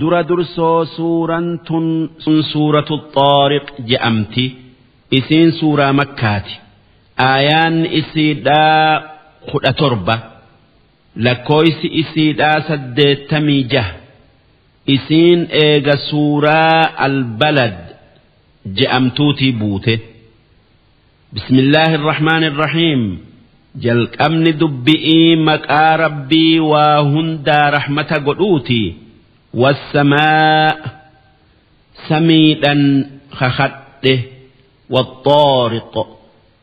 dura dursoo suuraan tun suuratu xaariq je'amti. Isiin suuraa makkaati. Aayaan isiidhaa 17 lakkooysi isiidhaa 86. Isiin eega suuraa albalad je'amtuutii buute. Bismillaahi irrahmaani irrahiim. Jalqabni dubbi'ii maqaa rabbii waa hundaa rahmata godhuuti. Wassamaa samiidhan kakadhe. والطارق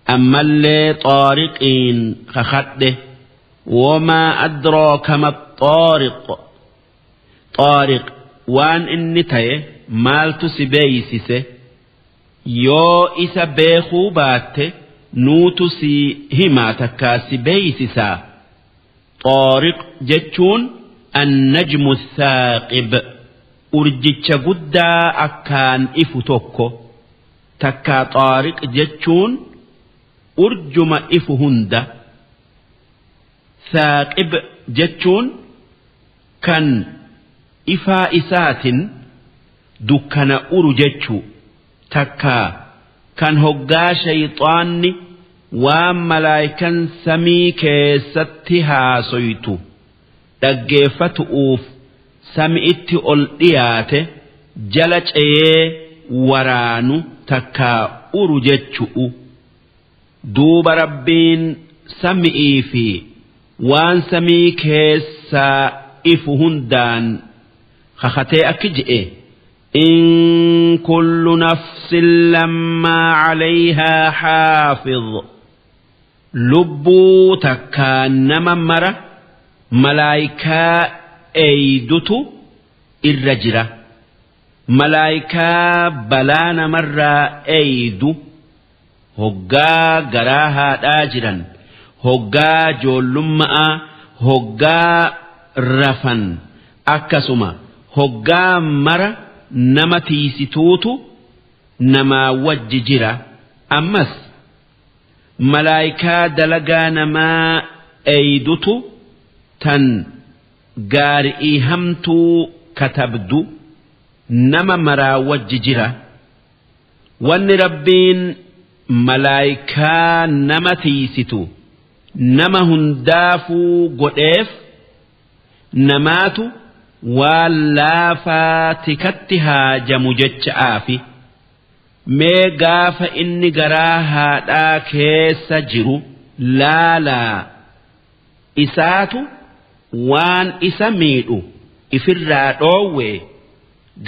أما اللي طارقين خخده وما أدراك ما الطارق طارق وان إنتي مالتو سبيسيسه يو إسا بيخو بات نوتو سي هماتكا سبيسيسا طارق جتشون النجم الثاقب أرجتش قدا أكان إفتوكو takkaa xaariq jechuun urjuma ifu hunda saaqib jechuun kan ifaa isaatin dukkana uru jechuu takkaa kan hoggaa shayxaanni waan malaayikan samii keessatti haasoytu dhaggeeffatu'uuf sami'itti ol dhiyaate jala ceeyee waraanu takkaa uru jechu'u duuba rabbiin sami'ii fi waan samii keessaa ifu hundaan kakatee akki je'e in kullu nafsin lammaa calayhaa xaafid lubbuu takkaa nama mara malaayikaa eeydutu irra jira. malaayikaa balaa namarraa eeydu hoggaa garaa haadhaa jiran hoggaa joollummaa hoggaa rafan akkasuma hoggaa mara nama tiisituutu namaa wajji jira. Ammas malaayikaa dalagaa namaa eeydutu tan gaari'ii hamtuu katabdu nama maraa wajji jira. Wanni rabbiin malaayikaa nama tiisitu nama hundaafuu godheef namaatu waan laafaa tikatti haajamu jecha'aafi mee gaafa inni garaa haadhaa keessa jiru laalaa isaatu waan isa miidhu ifirraa dhoowwee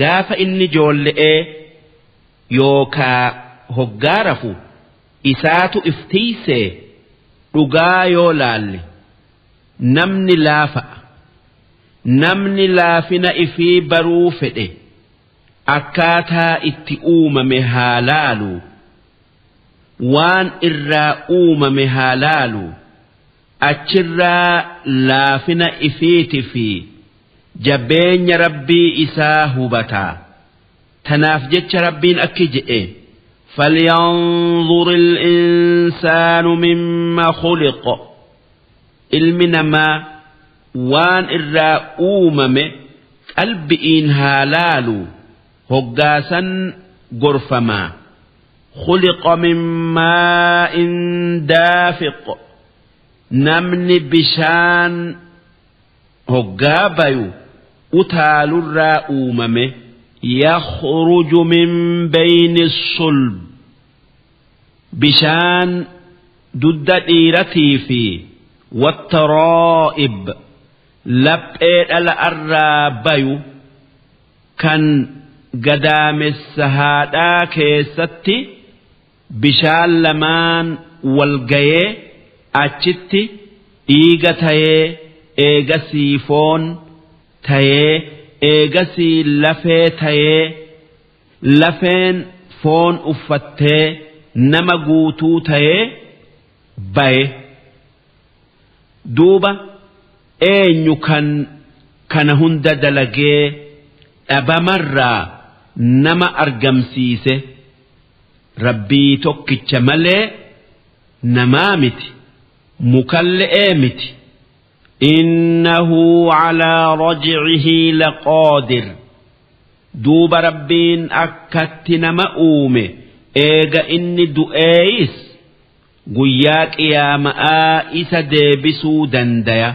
gaafa inni joolle'ee yookaa hoggaa rafu isaatu iftiisee dhugaa yoo laalle namni laafa'a. Namni laafina ifii baruu fedhe akkaataa itti uumame haa laalu waan irraa uumame haa laalu achirraa laafina ifiiti fi jabbeenya rabbii isaa hubataa. Tanaaf jecha rabbiin akki je'e falyanzur al-insaanu mimma khuliq ilmi namaa waan irraa uumame qalbi'iin haa laalu hoggaasan gorfamaa. khuliqa min maa'in daafiq namni bishaan hoggaa bayu utaalurraa uumame yakhruju min bayni sulb bishaan dudda dhiiratii fi wattaraa'ib laphee dhala arraa bayu kan gadaamessa haadhaa keessatti bishaan lamaan wal gayee achitti dhiiga tayee eegasii foon tayee eegasii lafee tayee lafeen foon uffattee nama guutuu tayee baye duuba eenyu kan kana hunda dalagee dhabamarraa nama argamsiise rabbii tokkicha malee namaa miti mukalle'ee miti. إنه على رجعه لقادر duuba rabbiin akkatti nama uume eega inni du'eeyis guyyaa qiyaama'aa isa deebisuu dandaya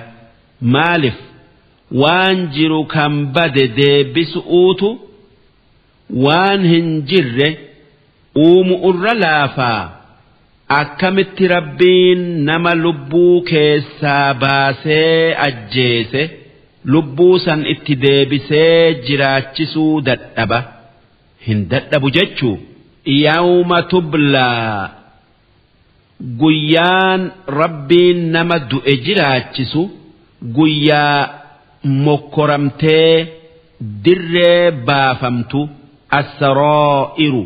maalif waan jiru kan bade deebisuutu waan hin jirre uumuurra laafaa akkamitti rabbiin nama lubbuu keessaa baasee ajjeese lubbuu san itti deebisee jiraachisuu dadhaba hin dadhabu jechuu yawma tublaa guyyaan rabbiin nama du'e jiraachisu guyyaa mokkoramtee dirree baafamtu asraa'iru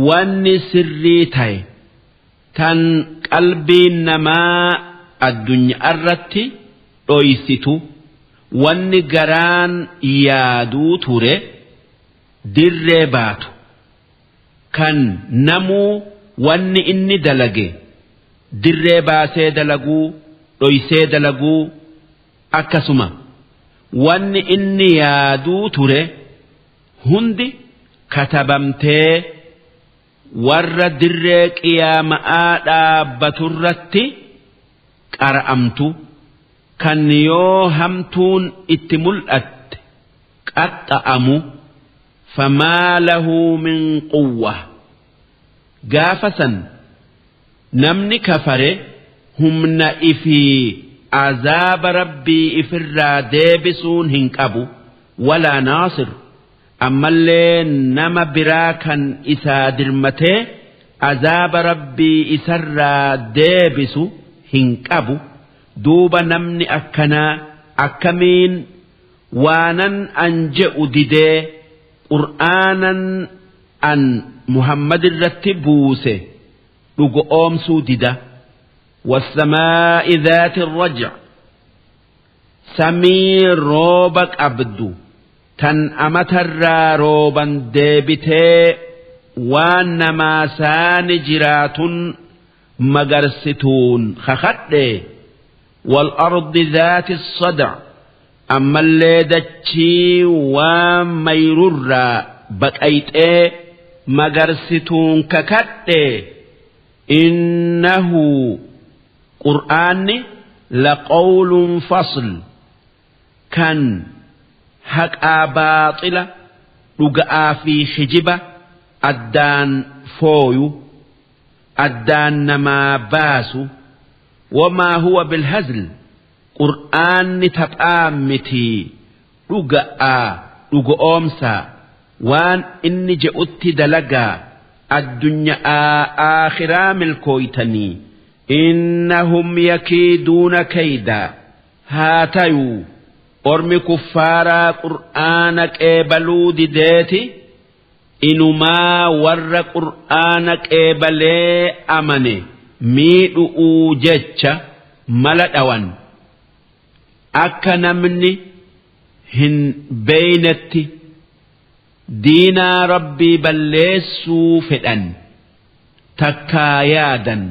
wanni sirrii ta'e tan qalbiin namaa addunyaa irratti dhoysitu wanni garaan yaaduu ture dirree baatu kan namuu wanni inni dalage dirree baasee dalaguu dhoysee dalaguu akkasuma wanni inni yaaduu ture hundi katabamtee warra dirree qiyaama'aa dhaabbaturratti qara'amtu kan yoo hamtuun itti mul'atte qaxxa'amu famaa lahu min quwwa gaafa san namni kafare humna ifii azaaba rabbii ifirraa deebisuun hin qabu walaa naasir ammallee nama biraa kan isaa dirmatee azaaba rabbii isarraa deebisu hin qabu duuba namni akkanaa akkamiin waanan an je'u didee qur'aanan an muhammad irratti buuse dhugo oomsuu dida والسماء ذات الرجع سمي روبك أبدو تن أمتر روبا ديبتي وانما سان جرات مغرستون خخد والأرض ذات الصدع أما اللي دتشي وميرر بكأيت مغرستون ككد إنه قرآن لقول فصل كان حق باطلة لقاء في خجبة أدان فويو أدان نما باسو وما هو بالهزل قرآن تبآمتي لقاء أمسا وان إني جئت دلقا الدنيا آخرا ملكويتني إنهم يكيدون كيدا هاتيو أرمي كفارا قرآنك إبلو ديتي إنما ور قرآنك إبلي أمني ميدو جتش ملت أوان أكنا مني هن بينتي دينا ربي بلسو فدان تكايادا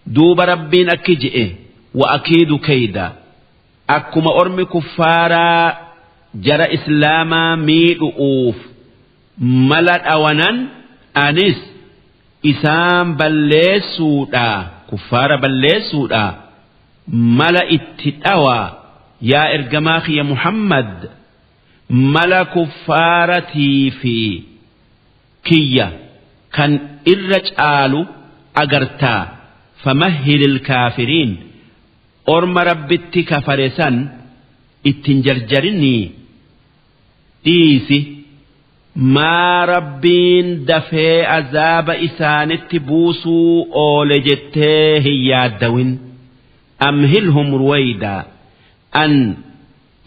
دوب ربين أكجئ وأكيد كيدا أكما أرمي كفارا جرى إسلاما ميدؤوف ملت أوانان أنس إسام بلسو دا كفارا بلسو دا ملا اتتاوى يا إرجماخي يا محمد ملا كفارتي في كيا كان إرجعالو أجرتا فمهل الكافرين أرم ربتي كفرسان اتنجرجرني ديسي ما ربين دفي عذاب إسان التبوسو أولجته يادوين أمهلهم رويدا أن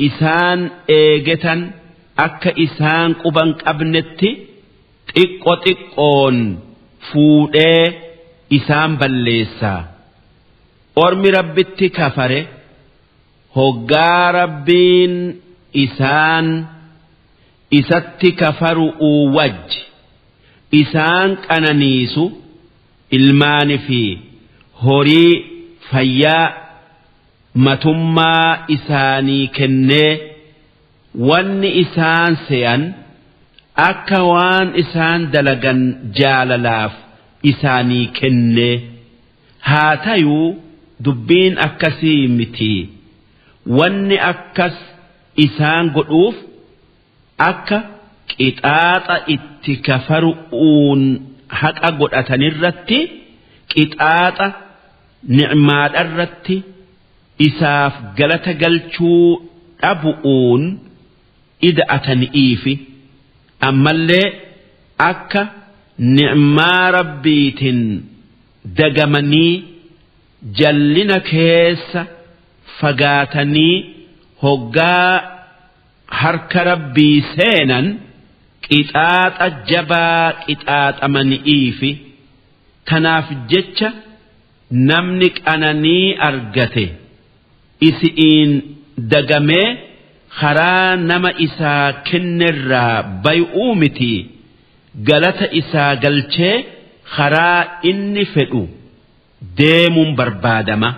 إسان إيجتن أكا إسان قبن أبنتي تقون فوده إسان بلسا أرمي ربتي كفره هقا ربين إسان إساتي كفروا وج إسان كاننيسو إلمان في هوري فيا متما إساني كنه wanni isaan se'an akka waan isaan dalagan jaalalaaf isaanii kenne haa tayuu dubbiin akkasii miti wanni akkas isaan godhuuf akka qixaaxa itti kafaru'uun haqa godhatanirratti qixaaxa ni'maadharratti isaaf galata galchuu dhabu'uun ida'ataniifi ammallee akka ni'maa rabbiitiin dagamanii jallina keessa fagaatanii hoggaa harka rabbii seenan qixaaxa jabaa qixaaxamaniifi tanaaf jecha namni qananii argate isi'iin dagamee karaa nama isaa kennerraa bay'uu miti galata isaa galchee karaa inni fedhu deemuun barbaadama.